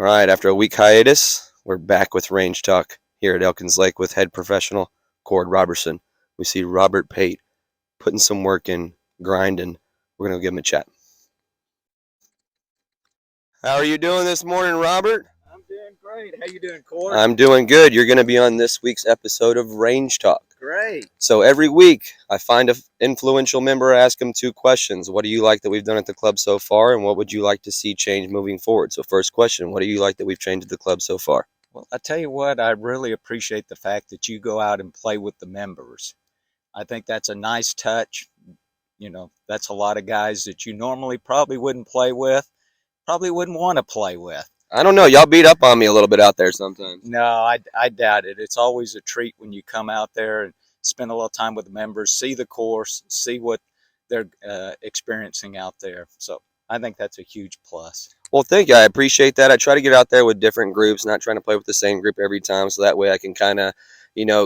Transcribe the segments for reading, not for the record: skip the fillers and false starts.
All right, after a week hiatus, we're back with Range Talk here at Elkins Lake with head professional Cord Roberson. We see Robert Pate putting some work in, grinding. We're going to give him a chat. How are you doing this morning, Robert? I'm doing great. How you doing, Cord? I'm doing good. You're going to be on this week's episode of Range Talk. Great. So every week, I find an influential member, ask them 2 questions. What do you like that we've done at the club so far, and what would you like to see change moving forward? So first question, what do you like that we've changed at the club so far? Well, I tell you what, I really appreciate the fact that you go out and play with the members. I think that's a nice touch. You know, that's a lot of guys that you normally probably wouldn't play with, probably wouldn't want to play with. I don't know. Y'all beat up on me a little bit out there sometimes. No, I doubt it. It's always a treat when you come out there and spend a little time with the members, see the course, see what they're experiencing out there. So I think that's a huge plus. Well, thank you. I appreciate that. I try to get out there with different groups, not trying to play with the same group every time. So that way I can kind of,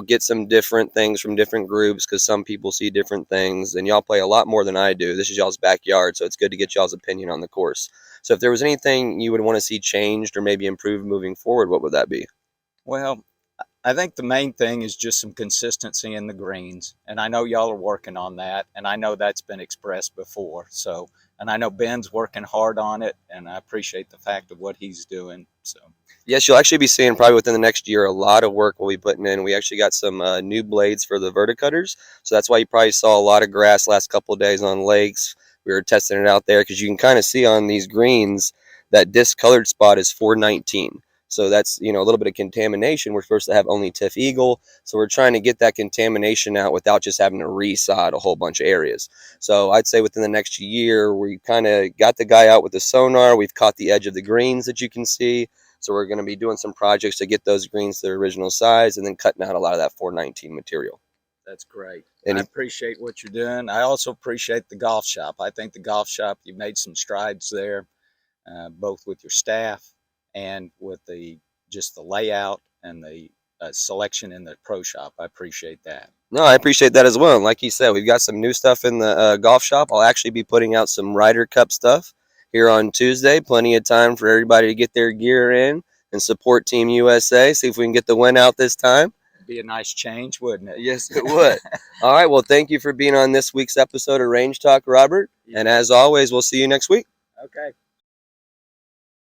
get some different things from different groups because some people see different things. And y'all play a lot more than I do. This is y'all's backyard, so it's good to get y'all's opinion on the course. So if there was anything you would want to see changed or maybe improved moving forward, what would that be? Well, I think the main thing is just some consistency in the greens. And I know y'all are working on that. And I know that's been expressed before. So, and I know Ben's working hard on it. And I appreciate the fact of what he's doing. So, yes, you'll actually be seeing probably within the next year a lot of work we'll be putting in. We actually got some new blades for the verticutters. So that's why you probably saw a lot of grass last couple of days on lakes. We were testing it out there because you can kind of see on these greens that discolored spot is 419. So that's, a little bit of contamination. We're supposed to have only Tiff Eagle. So we're trying to get that contamination out without just having to resod a whole bunch of areas. So I'd say within the next year, we kind of got the guy out with the sonar. We've caught the edge of the greens that you can see. So we're going to be doing some projects to get those greens to their original size and then cutting out a lot of that 419 material. that's great. And I appreciate what you're doing. I also appreciate the golf shop. I think the golf shop, you made some strides there, both with your staff and with just the layout and the selection in the pro shop. I appreciate that. No, I appreciate that as well. And like you said, we've got some new stuff in the golf shop. I'll actually be putting out some Ryder Cup stuff here on Tuesday. Plenty of time for everybody to get their gear in and support Team USA. See if we can get the win out this time. It'd be a nice change, wouldn't it? Yes, it would. All right. Well, thank you for being on this week's episode of Range Talk, Robert. And as always, we'll see you next week. Okay.